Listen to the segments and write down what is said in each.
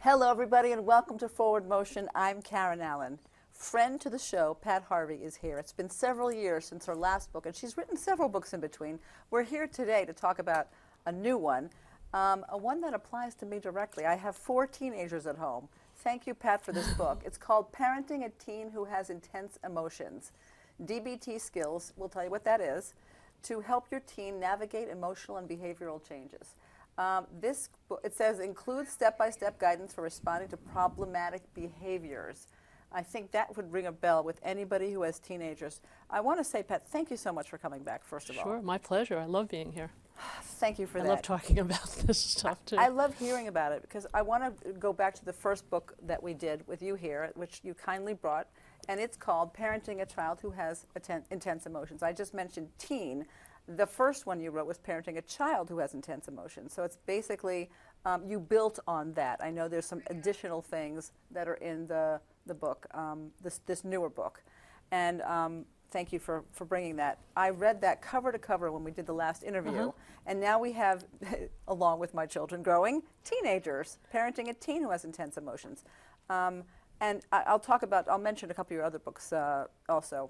Hello, everybody, and welcome to Forward Motion. I'm Karen Allen. Friend to the show, Pat Harvey, is here. It's been several years since her last book, and she's written several books in between. We're here today to talk about a new one, one that applies to me directly. I have 4 teenagers at home. Thank you, Pat, for this book. It's called Parenting a Teen Who Has Intense Emotions. DBT Skills, we'll tell you what that is, to help your teen navigate emotional and behavioral changes. This book, it says, includes step-by-step guidance for responding to problematic behaviors. I think that would ring a bell with anybody who has teenagers. I want to say, Pat, thank you so much for coming back, first of all. Sure, my pleasure. I love being here. Thank you for that. I love talking about this stuff, too. I love hearing about it because I want to go back to the first book that we did with you here, which you kindly brought, and it's called Parenting a Child Who Has Intense Emotions. I just mentioned teen. The first one you wrote was Parenting a Child Who Has Intense Emotions. So it's basically, you built on that. I know there's some additional things that are in the book, this newer book. And thank you for bringing that. I read that cover to cover when we did the last interview. And now we have, along with my children growing, teenagers, Parenting a Teen Who Has Intense Emotions. And I'll mention a couple of your other books also.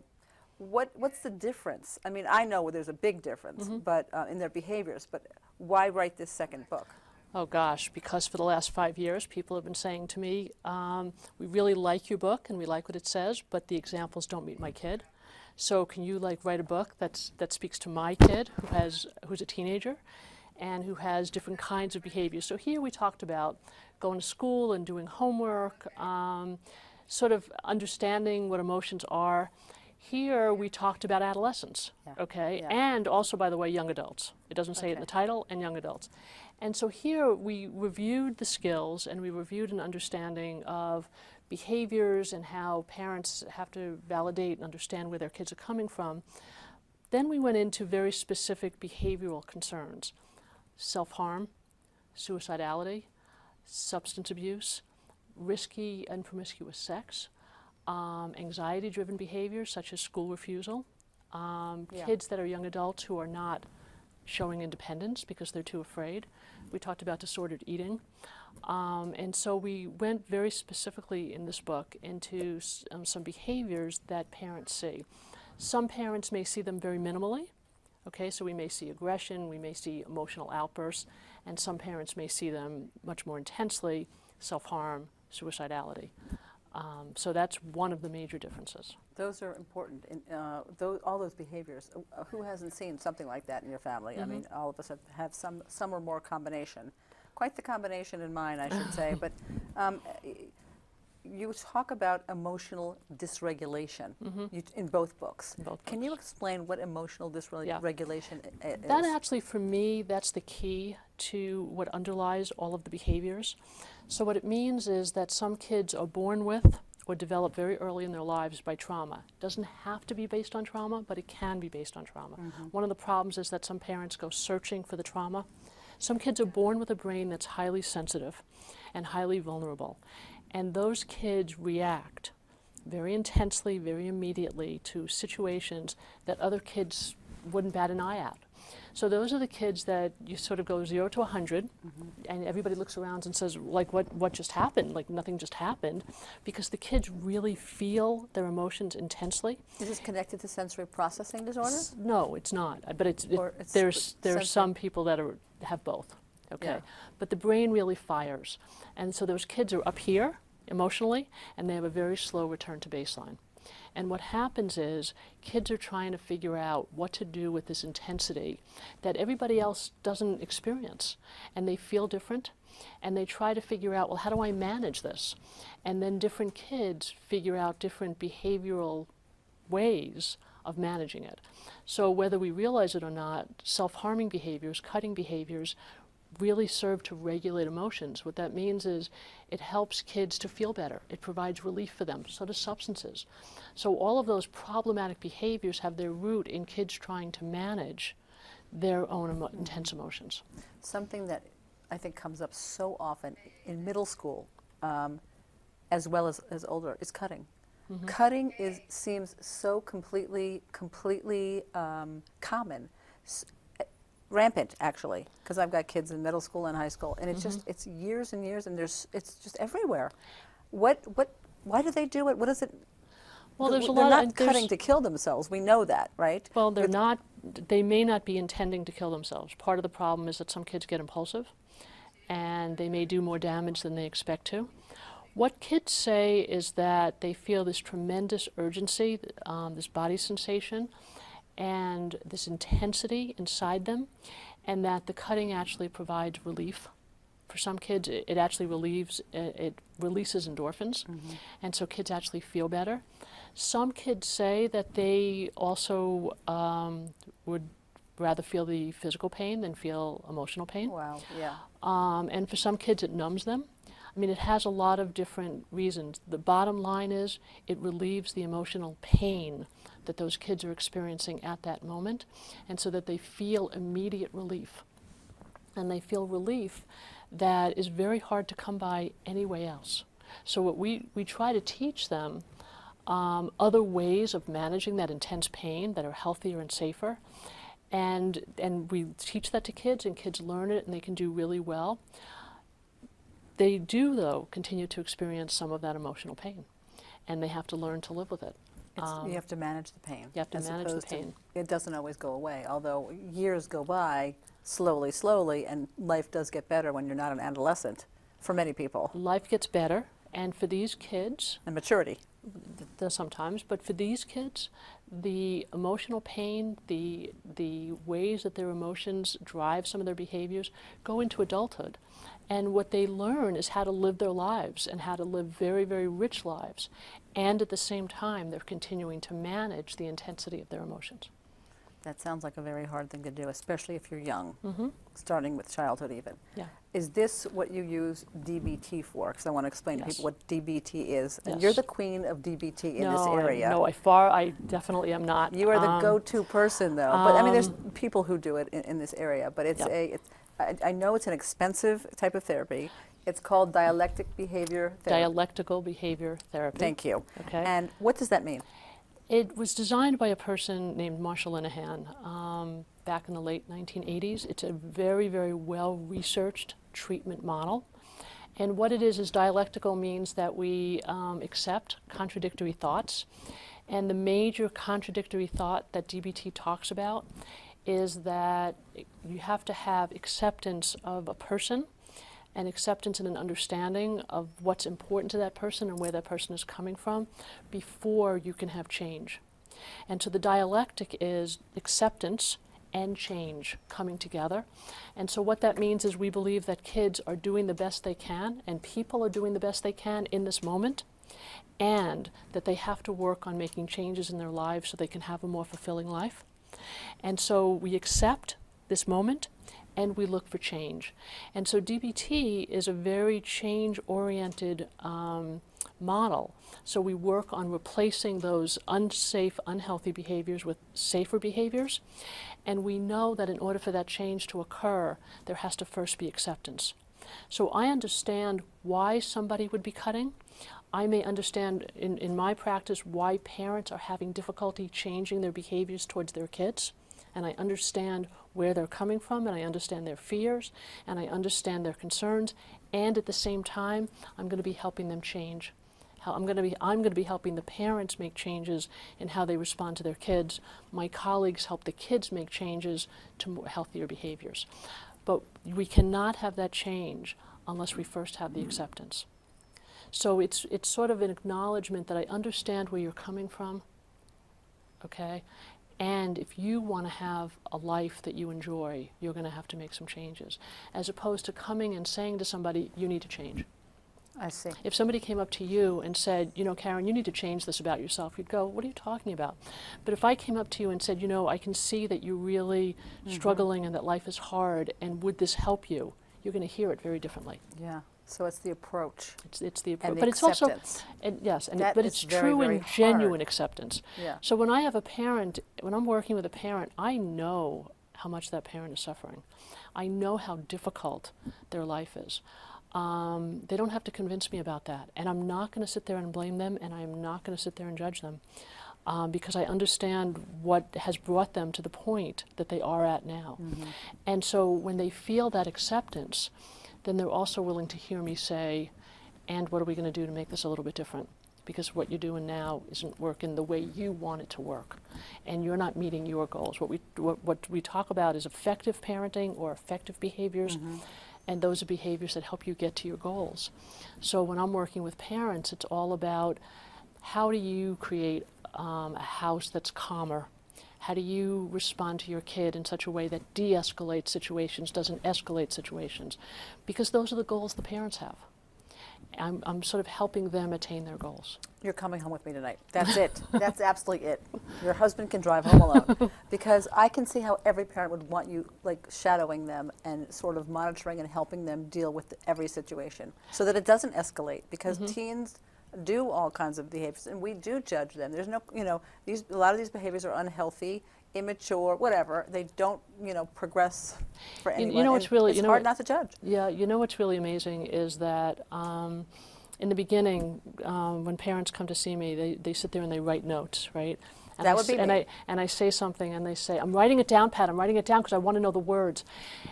What's the difference? I mean, I know there's a big difference, but in their behaviors. But why write this second book? Oh gosh, because for the last 5 years, people have been saying to me, "We really like your book and we like what it says, but the examples don't meet my kid. So can you write a book that speaks to my kid who's a teenager, and who has different kinds of behaviors?" So here we talked about going to school and doing homework, sort of understanding what emotions are. Here we talked about adolescence, and also, by the way, young adults. It doesn't say it in the title, and young adults. And so here we reviewed the skills and we reviewed an understanding of behaviors and how parents have to validate and understand where their kids are coming from. Then we went into very specific behavioral concerns: self-harm, suicidality, substance abuse, risky and promiscuous sex, anxiety-driven behaviors such as school refusal, kids that are young adults who are not showing independence because they're too afraid. We talked about disordered eating. And so we went very specifically in this book into some behaviors that parents see. Some parents may see them very minimally. So we may see aggression, we may see emotional outbursts, and some parents may see them much more intensely: self-harm, suicidality. So that's one of the major differences. Those are important. All those behaviors. Who hasn't seen something like that in your family? I mean, all of us have some or more combination. Quite the combination in mine, I should say. But you talk about emotional dysregulation in both books. Can you explain what emotional dysregulation is? That actually, for me, that's the key to what underlies all of the behaviors. So what it means is that some kids are born with or develop very early in their lives by trauma. It doesn't have to be based on trauma, but it can be based on trauma. One of the problems is that some parents go searching for the trauma. Some kids are born with a brain that's highly sensitive and highly vulnerable. And those kids react very intensely, very immediately to situations that other kids wouldn't bat an eye at. So those are the kids that you sort of go 0 to 100, and everybody looks around and says, what just happened? Nothing just happened, because the kids really feel their emotions intensely. Is this connected to sensory processing disorder? No, it's not. But there's some people that have both. But the brain really fires. And so those kids are up here emotionally, and they have a very slow return to baseline. And what happens is kids are trying to figure out what to do with this intensity that everybody else doesn't experience. And they feel different, and they try to figure out, well, how do I manage this? And then different kids figure out different behavioral ways of managing it. So whether we realize it or not, self-harming behaviors, cutting behaviors, really serve to regulate emotions. What that means is it helps kids to feel better. It provides relief for them. So do substances. So all of those problematic behaviors have their root in kids trying to manage their own intense emotions. Something that I think comes up so often in middle school, as well as older, is cutting. Cutting seems so completely common. rampant, actually, because I've got kids in middle school and high school, and it's just, it's years and years, and it's just everywhere. Why do they do it? What is it? Well, there's a They're lot not of cutting to kill themselves. We know that, right? Well, they're not. They may not be intending to kill themselves. Part of the problem is that some kids get impulsive, and they may do more damage than they expect to. What kids say is that they feel this tremendous urgency, this body sensation, and this intensity inside them, and that the cutting actually provides relief. For some kids, it actually relieves. It releases endorphins, and so kids actually feel better. Some kids say that they also would rather feel the physical pain than feel emotional pain. Wow, yeah. And for some kids, it numbs them. I mean, it has a lot of different reasons. The bottom line is it relieves the emotional pain that those kids are experiencing at that moment, and so that they feel immediate relief. And they feel relief that is very hard to come by any way else. So what we try to teach them other ways of managing that intense pain that are healthier and safer. And we teach that to kids, and kids learn it, and they can do really well. They do, though, continue to experience some of that emotional pain, and they have to learn to live with it. You have to manage the pain. You have to as manage the opposed to- pain. It doesn't always go away, although years go by slowly, and life does get better when you're not an adolescent, for many people, Life gets better, and for these kids, and maturity. sometimes, but for these kids, the emotional pain, the ways that their emotions drive some of their behaviors go into adulthood. And what they learn is how to live their lives and how to live very, very rich lives. And at the same time, they're continuing to manage the intensity of their emotions. That sounds like a very hard thing to do, especially if you're young, starting with childhood even. Yeah. Is this what you use DBT for? Because I want to explain to Yes. people what DBT is. And Yes. you're the queen of DBT in this area. No, I definitely am not. You are the go-to person, though. But I mean, there's people who do it in this area. But it's Yeah. I know it's an expensive type of therapy. It's called dialectic behavior therapy. Dialectical behavior therapy. Thank you. Okay. And what does that mean? It was designed by a person named Marsha Linehan back in the late 1980s. It's a very, very well-researched treatment model. And what it is dialectical means that we accept contradictory thoughts. And the major contradictory thought that DBT talks about is that you have to have acceptance of a person, and acceptance and an understanding of what's important to that person and where that person is coming from before you can have change. And so the dialectic is acceptance and change coming together. And so what that means is we believe that kids are doing the best they can and people are doing the best they can in this moment, and that they have to work on making changes in their lives so they can have a more fulfilling life. And so we accept this moment and we look for change. And so DBT is a very change-oriented model. So we work on replacing those unsafe, unhealthy behaviors with safer behaviors. And we know that in order for that change to occur, there has to first be acceptance. So I understand why somebody would be cutting. I may understand in my practice why parents are having difficulty changing their behaviors towards their kids. And I understand where they're coming from, and I understand their fears, and I understand their concerns, and at the same time, I'm going to be helping them change. I'm going to be helping the parents make changes in how they respond to their kids. My colleagues help the kids make changes to more healthier behaviors. But we cannot have that change unless we first have the acceptance. So it's sort of an acknowledgement that I understand where you're coming from, okay? And if you want to have a life that you enjoy, you're going to have to make some changes, as opposed to coming and saying to somebody, you need to change. I see. If somebody came up to you and said, you know, Karen, you need to change this about yourself, you'd go, what are you talking about? But if I came up to you and said, you know, I can see that you're really struggling and that life is hard, and would this help you? You're going to hear it very differently. Yeah. So it's the approach. It's the approach, And the but it's also, acceptance. yes, That but is it's very, true very and genuine hard. acceptance. Yeah. So when I have a parent, when I'm working with a parent, I know how much that parent is suffering. I know how difficult their life is. They don't have to convince me about that, and I'm not going to sit there and blame them, and I'm not going to sit there and judge them. because I understand what has brought them to the point that they are at now. And so when they feel that acceptance, then they're also willing to hear me say, and what are we going to do to make this a little bit different? Because what you're doing now isn't working the way you want it to work, and you're not meeting your goals. What we talk about is effective parenting or effective behaviors, and those are behaviors that help you get to your goals. So when I'm working with parents, it's all about how do you create a house that's calmer? How do you respond to your kid in such a way that de-escalates situations, doesn't escalate situations? Because those are the goals the parents have. I'm sort of helping them attain their goals. You're coming home with me tonight. That's it. That's absolutely it. Your husband can drive home alone. Because I can see how every parent would want you like shadowing them and sort of monitoring and helping them deal with every situation so that it doesn't escalate. Because teens do all kinds of behaviors and we do judge them. There's no, a lot of these behaviors are unhealthy, immature, whatever. They don't, progress for anyone. You know what's really, it's hard not to judge. Yeah, you know what's really amazing is that in the beginning, when parents come to see me, they sit there and they write notes, right? And that would be me. And I say something and they say, I'm writing it down, Pat, I'm writing it down because I want to know the words.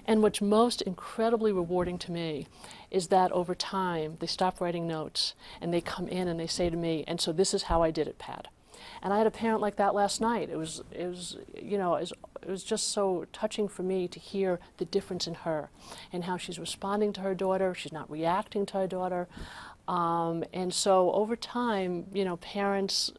And what's most incredibly rewarding to me is that over time, they stop writing notes and they come in and they say to me, and so this is how I did it, Pat. And I had a parent like that last night. It was just so touching for me to hear the difference in her and how she's responding to her daughter. She's not reacting to her daughter. And so over time, parents,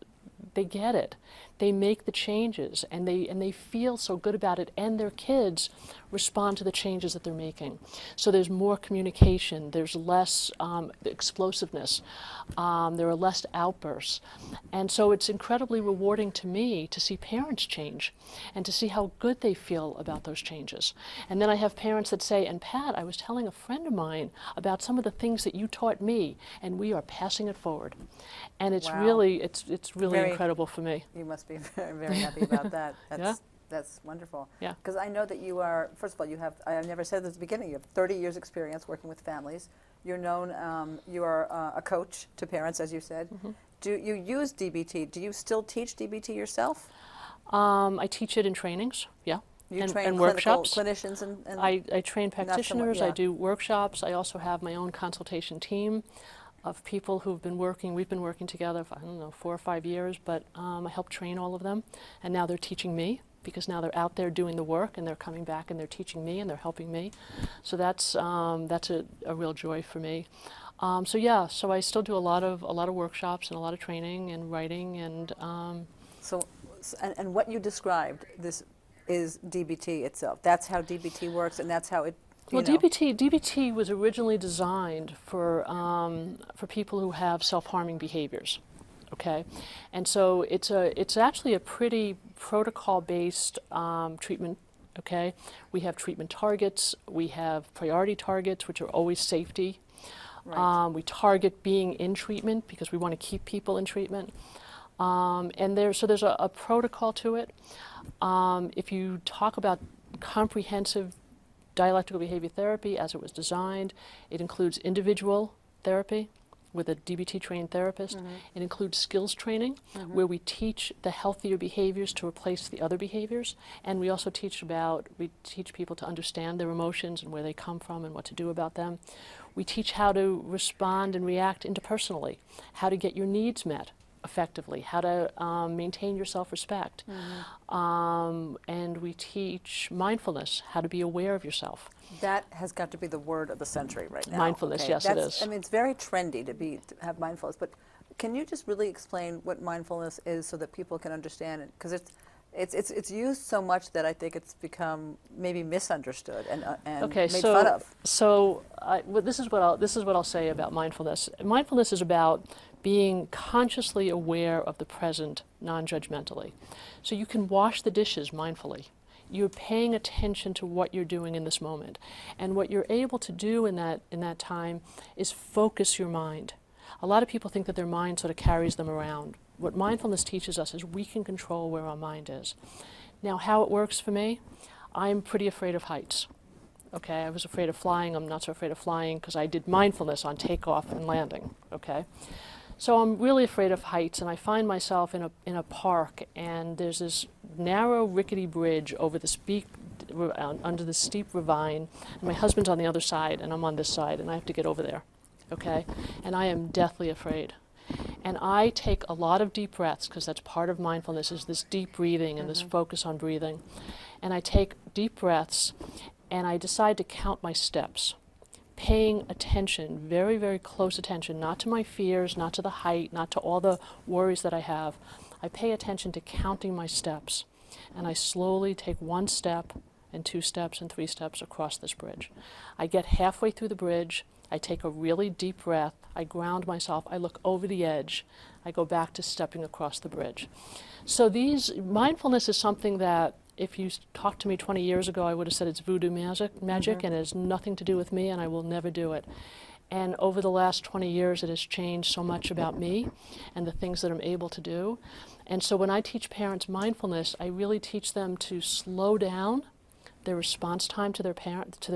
they get it. They make the changes and they feel so good about it, and their kids respond to the changes that they're making. So there's more communication, there's less explosiveness, there are less outbursts. And so it's incredibly rewarding to me to see parents change and to see how good they feel about those changes. And then I have parents that say, and Pat, I was telling a friend of mine about some of the things that you taught me, and we are passing it forward. And it's really, it's really incredible for me. You must be very, very happy about that. That's wonderful. Yeah. Because I know that you are, first of all, I never said this at the beginning, you have 30 years experience working with families. You're known, you are a coach to parents, as you said. Do you use DBT? Do you still teach DBT yourself? I teach it in trainings, yeah. You train and workshops. Clinicians and I train practitioners, yeah. I do workshops. I also have my own consultation team of people who've been working. We've been working together for, 4 or 5 years, but I help train all of them. And now they're teaching me, because now they're out there doing the work and they're coming back and they're teaching me and they're helping me. So that's a real joy for me. So I still do a lot of workshops and a lot of training and writing and. And what you described, this is DBT itself. That's how DBT works, and that's how it. Well, DBT was originally designed for people who have self-harming behaviors. Okay, and so it's actually a pretty protocol-based treatment. Okay, we have treatment targets, we have priority targets, which are always safety. Right. We target being in treatment because we want to keep people in treatment. And there's a protocol to it. If you talk about comprehensive dialectical behavior therapy as it was designed, it includes individual therapy with a DBT trained therapist. It includes skills training where we teach the healthier behaviors to replace the other behaviors, and we also teach people to understand their emotions and where they come from and what to do about them. We teach how to respond and react interpersonally, how to get your needs met effectively, how to maintain your self-respect. And we teach mindfulness, how to be aware of yourself. That has got to be the word of the century right now. Mindfulness, okay. yes, it is. I mean, it's very trendy to have mindfulness, but can you just really explain what mindfulness is so that people can understand it? Because it's used so much that I think it's become maybe misunderstood and made fun of. So this is what I'll say about mindfulness. Mindfulness is about being consciously aware of the present non-judgmentally. So you can wash the dishes mindfully. You're paying attention to what you're doing in this moment. And what you're able to do in that time is focus your mind. A lot of people think that their mind sort of carries them around. What mindfulness teaches us is we can control where our mind is. Now, how it works for me, I'm pretty afraid of heights. Okay, I was afraid of flying. I'm not so afraid of flying because I did mindfulness on takeoff and landing. Okay, So I'm really afraid of heights, and I find myself in a park, and there's this narrow, rickety bridge over this under the steep ravine, and my husband's on the other side, and I'm on this side, and I have to get over there, okay? And I am deathly afraid. And I take a lot of deep breaths, because that's part of mindfulness, is this deep breathing and this focus on breathing. And I take deep breaths, and I decide to count my steps, paying attention, very, very close attention, not to my fears, not to the height, not to all the worries that I have. I pay attention to counting my steps, and I slowly take 1 step and 2 steps and 3 steps across this bridge. I get halfway through the bridge, I take a really deep breath, I ground myself, I look over the edge, I go back to stepping across the bridge. So mindfulness is something that if you talked to me 20 years ago, I would have said it's voodoo magic, and it has nothing to do with me, and I will never do it. And over the last 20 years, it has changed so much about me and the things that I'm able to do. And so when I teach parents mindfulness, I really teach them to slow down their response time to their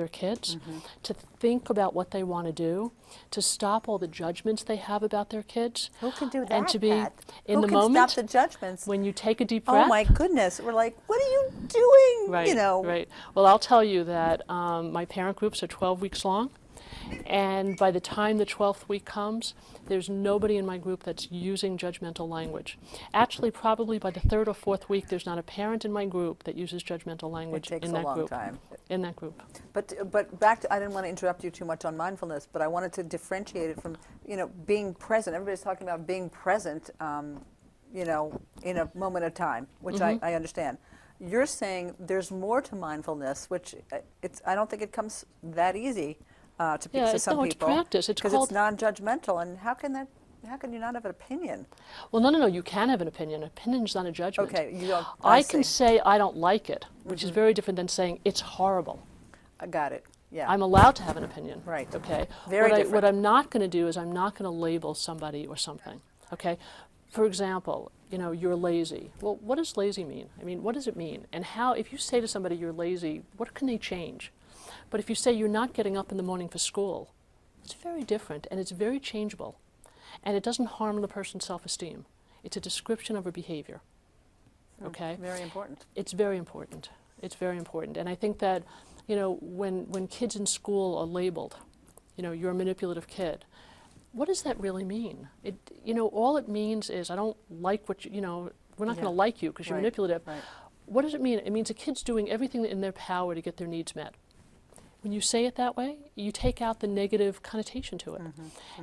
kids, to think about what they want to do, to stop all the judgments they have about their kids. Who can do that, and to be Pat? in Who the can moment. stop the judgments? When you take a deep breath. Oh my goodness, we're like, what are you doing? Right, You know. right. Well, I'll tell you that my parent groups are 12 weeks long, and by the time the 12th week comes, there's nobody in my group that's using judgmental language. Actually, probably by the 3rd or 4th week, there's not a parent in my group that uses judgmental language It takes in a that long group. time. In that group. But back to, I didn't want to interrupt you too much on mindfulness, but I wanted to differentiate it from, being present. Everybody's talking about being present, in a moment of time, which I understand. You're saying there's more to mindfulness, which I don't think it comes that easy to some people. It's practice. It's because called it's non-judgmental, and how can you not have an opinion? Well, no, you can have an opinion. Opinion's not a judgment. Okay, you don't. I can say I don't like it, which is very different than saying it's horrible. I got it. Yeah. I'm allowed to have an opinion. Right. Okay. Very different. What I'm not going to do is I'm not going to label somebody or something. Okay. For example, you're lazy. Well, what does lazy mean? I mean, what does it mean? And how, if you say to somebody you're lazy, what can they change? But if you say you're not getting up in the morning for school, it's very different, and it's very changeable. And it doesn't harm the person's self-esteem. It's a description of a behavior. Okay? Very important. It's very important. It's very important. And I think that, when kids in school are labeled, you're a manipulative kid, what does that really mean? All it means is I don't like what we're not going to like you because you're manipulative. Right. What does it mean? It means a kid's doing everything in their power to get their needs met. When you say it that way, you take out the negative connotation to it.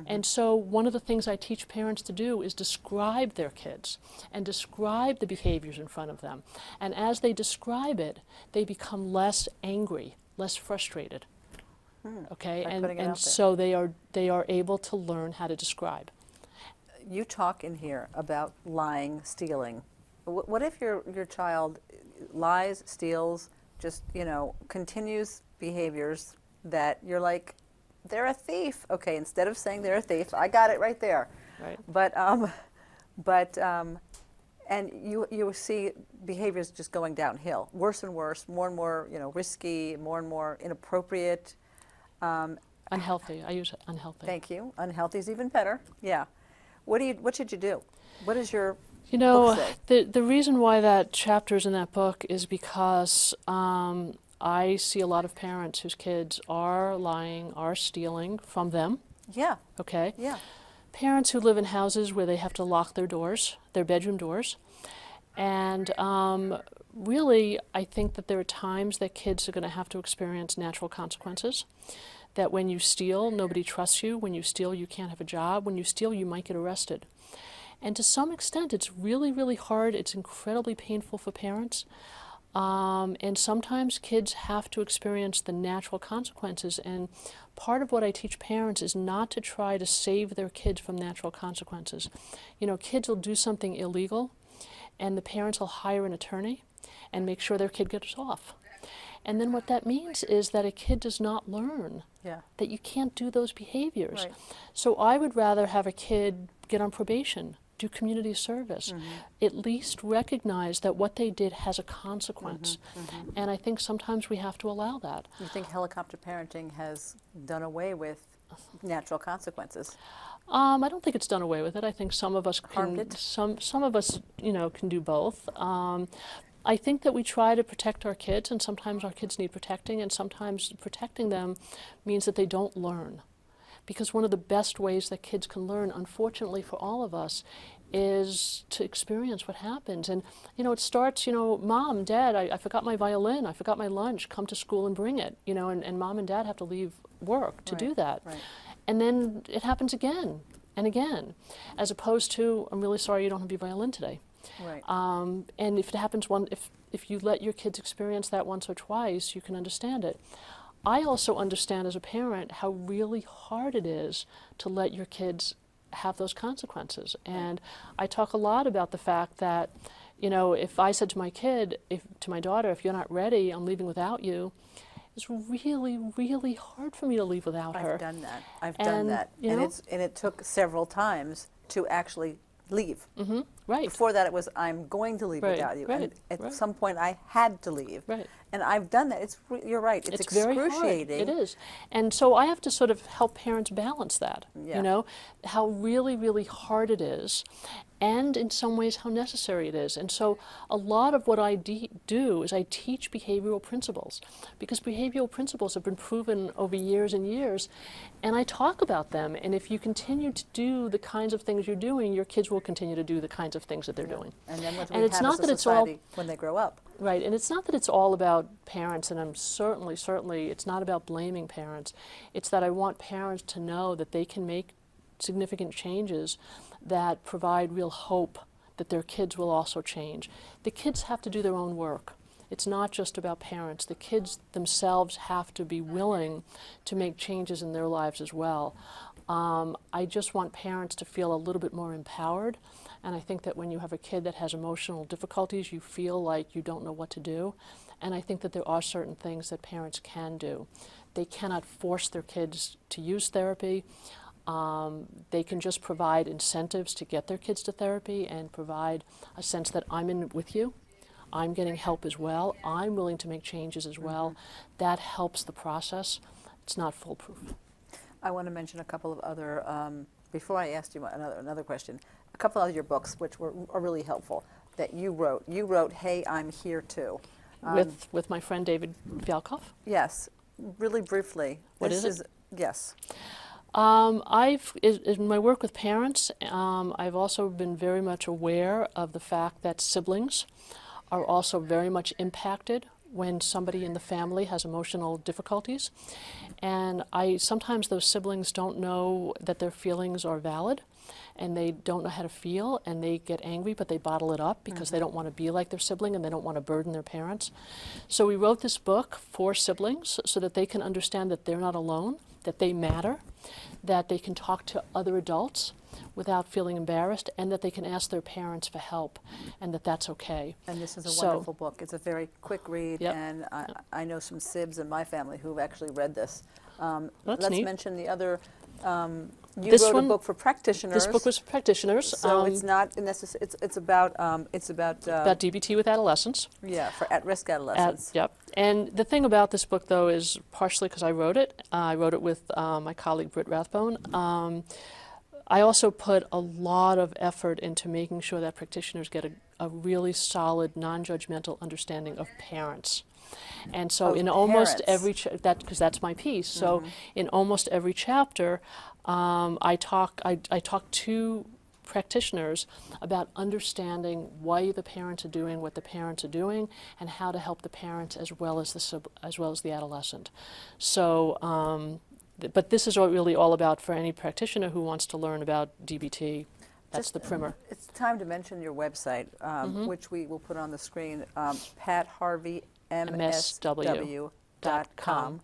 And so one of the things I teach parents to do is describe their kids and describe the behaviors in front of them. And as they describe it, they become less angry, less frustrated. Okay, and so they are able to learn how to describe. You talk in here about lying, stealing. What if your child lies, steals, just continues behaviors that you're like, they're a thief. Okay, instead of saying they're a thief, I got it right there. Right. But and you see behaviors just going downhill, worse and worse, more and more risky, more and more inappropriate. Unhealthy. I use unhealthy. Thank you. Unhealthy is even better. Yeah. What should you do? What does your book say? The reason why that chapter is in that book is because I see a lot of parents whose kids are lying, are stealing from them. Yeah. Okay? Yeah. Parents who live in houses where they have to lock their doors, their bedroom doors. And really, I think that there are times that kids are going to have to experience natural consequences. That when you steal, nobody trusts you. When you steal, you can't have a job. When you steal, you might get arrested. And to some extent, it's really, really hard. It's incredibly painful for parents. And sometimes kids have to experience the natural consequences. And part of what I teach parents is not to try to save their kids from natural consequences. Kids will do something illegal, and the parents will hire an attorney and make sure their kid gets off. And then what that means is that a kid does not learn that you can't do those behaviors. Right. So I would rather have a kid get on probation, do community service, at least recognize that what they did has a consequence. And I think sometimes we have to allow that. You think helicopter parenting has done away with natural consequences. I don't think it's done away with it. I think some of us Harmed can, it? some of us, can do both. I think that we try to protect our kids, and sometimes our kids need protecting, and sometimes protecting them means that they don't learn. Because one of the best ways that kids can learn, unfortunately for all of us, is to experience what happens. And, it starts, Mom, Dad, I forgot my violin, I forgot my lunch, come to school and bring it, and Mom and Dad have to leave work to do that. Right. And then it happens again and again, as opposed to, I'm really sorry you don't have your violin today. Right. And if it happens if you let your kids experience that once or twice, you can understand it. I also understand as a parent how really hard it is to let your kids have those consequences. And I talk a lot about the fact that, if I said to my kid, to my daughter, if you're not ready, I'm leaving without you, it's really, really hard for me to leave without her. I've done that. I've done that. And it took several times to actually leave. Mm-hmm. Right. Before that, it was, I'm going to leave Right, without you. right, And at right. some point, I had to leave. Right. And I've done that. You're right. It's very excruciating. hard. It is. And so I have to sort of help parents balance that, Yeah. how really, really hard it is, and in some ways how necessary it is. And so a lot of what I do is I teach behavioral principles, because behavioral principles have been proven over years and years, and I talk about them. And if you continue to do the kinds of things you're doing, your kids will continue to do the kinds of things that they're doing. And then what And we it's have not as a that it's all society when they grow up. Right, and it's not that it's all about parents, and I'm certainly, it's not about blaming parents. It's that I want parents to know that they can make significant changes that provide real hope that their kids will also change. The kids have to do their own work. It's not just about parents. The kids themselves have to be willing to make changes in their lives as well. I just want parents to feel a little bit more empowered. And I think that when you have a kid that has emotional difficulties, you feel like you don't know what to do. And I think that there are certain things that parents can do. They cannot force their kids to use therapy. They can just provide incentives to get their kids to therapy and provide a sense that I'm in with you. I'm getting help as well. I'm willing to make changes as well. That helps the process. It's not foolproof. I want to mention a couple of other, before I asked you another question, a couple of your books which are really helpful that you wrote. You wrote, Hey, I'm Here Too. With my friend David Fialkoff? Yes, really briefly. What is it? Yes. In my work with parents, I've also been very much aware of the fact that siblings are also very much impacted when somebody in the family has emotional difficulties. And sometimes those siblings don't know that their feelings are valid, and they don't know how to feel, and they get angry, but they bottle it up because they don't want to be like their sibling and they don't want to burden their parents. So we wrote this book for siblings so that they can understand that they're not alone, that they matter, that they can talk to other adults without feeling embarrassed, and that they can ask their parents for help, and that that's okay. And this is a wonderful book. It's a very quick read, Yep. and I know some sibs in my family who've actually read this. That's Let's neat. mention the other. You This wrote one- a book for practitioners. This book was for practitioners. So it's not necessary. It's about about DBT with adolescents. yeah, for at-risk adolescents. Yep. And the thing about this book, though, is partially because I wrote it. I wrote it with my colleague Britt Rathbone. I also put a lot of effort into making sure that practitioners get a really solid, non-judgmental understanding of parents. And so Of in almost parents. every because that's my piece. So in almost every chapter, I talk to practitioners about understanding why the parents are doing what the parents are doing, and how to help the parents as well as the adolescent. So, but this is really all about for any practitioner who wants to learn about DBT. That's Just, the primer. It's time to mention your website, which we will put on the screen, patharveymsw.com.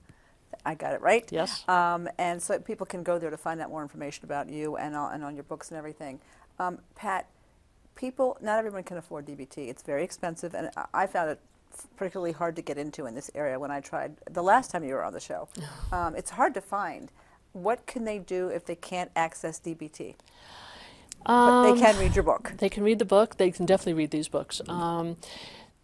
I got it right? Yes. And so people can go there to find out more information about you and on your books and everything. Pat, not everyone can afford DBT. It's very expensive, and I found it particularly hard to get into in this area when I tried the last time you were on the show. It's hard to find. What can they do if they can't access DBT? But they can read your book. They can read the book. They can definitely read these books.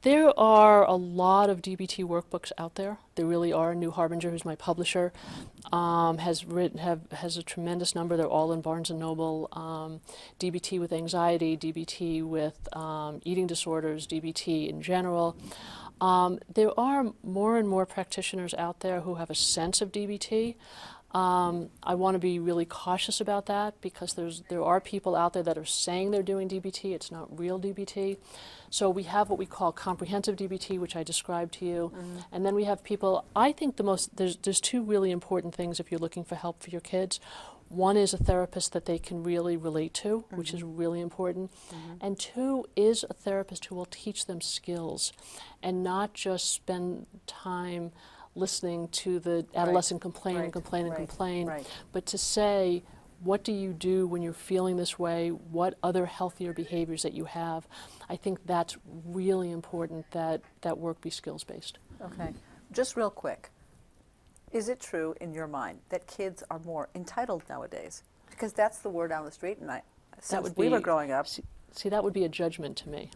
There are a lot of DBT workbooks out there. There really are. New Harbinger, who's my publisher, has a tremendous number. They're all in Barnes and Noble. DBT with anxiety, DBT with eating disorders, DBT in general. There are more and more practitioners out there who have a sense of DBT. I want to be really cautious about that because there are people out there that are saying they're doing DBT. It's not real DBT. So we have what we call comprehensive DBT, which I described to you, and then we have people. I think there's two really important things if you're looking for help for your kids. One is a therapist that they can really relate to, which is really important, and two is a therapist who will teach them skills, and not just spend time listening to the adolescent complain and complain and complain, but to say, what do you do when you're feeling this way? What other healthier behaviors that you have? I think that's really important that work be skills-based. Okay. Just real quick, is it true in your mind that kids are more entitled nowadays? Because that's the word down the street, and since we were growing up. See, that would be a judgment to me.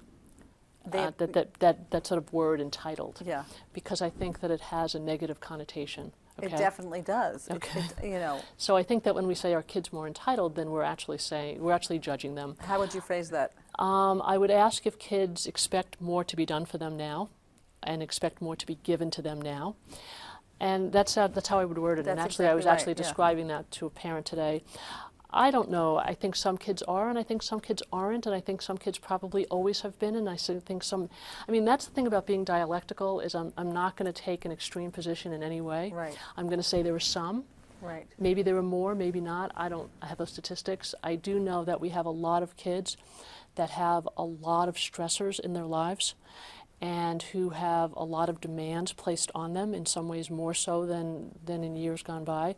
That sort of word, entitled. Yeah. Because I think that it has a negative connotation. Okay? It definitely does. Okay. You know. So I think that when we say our kids more entitled, then we're actually judging them. How would you phrase that? I would ask if kids expect more to be done for them now, and expect more to be given to them now. And that's how I would word it. That's and actually, exactly I was right, actually describing that to a parent today. I don't know. I think some kids are, and I think some kids aren't, and I think some kids probably always have been, and I think some. I mean, that's the thing about being dialectical is I'm not going to take an extreme position in any way. Right. I'm going to say there were some. Right. Maybe there were more, maybe not. I have those statistics. I do know that we have a lot of kids that have a lot of stressors in their lives, and who have a lot of demands placed on them, in some ways more so than in years gone by.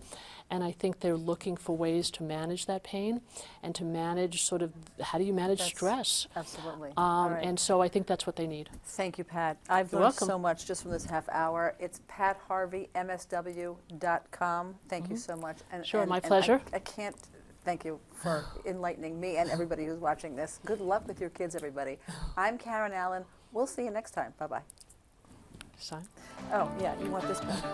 And I think they're looking for ways to manage that pain and to manage sort of, how do you manage stress? Absolutely. All right. And so I think that's what they need. Thank you, Pat. I've You're learned welcome. so much just from this half hour. It's patharveymsw.com. Thank you so much. Sure, my pleasure. I can't thank you for enlightening me and everybody who's watching this. Good luck with your kids, everybody. I'm Karen Allen. We'll see you next time. Bye-bye. Sign. Oh, yeah, you want this back?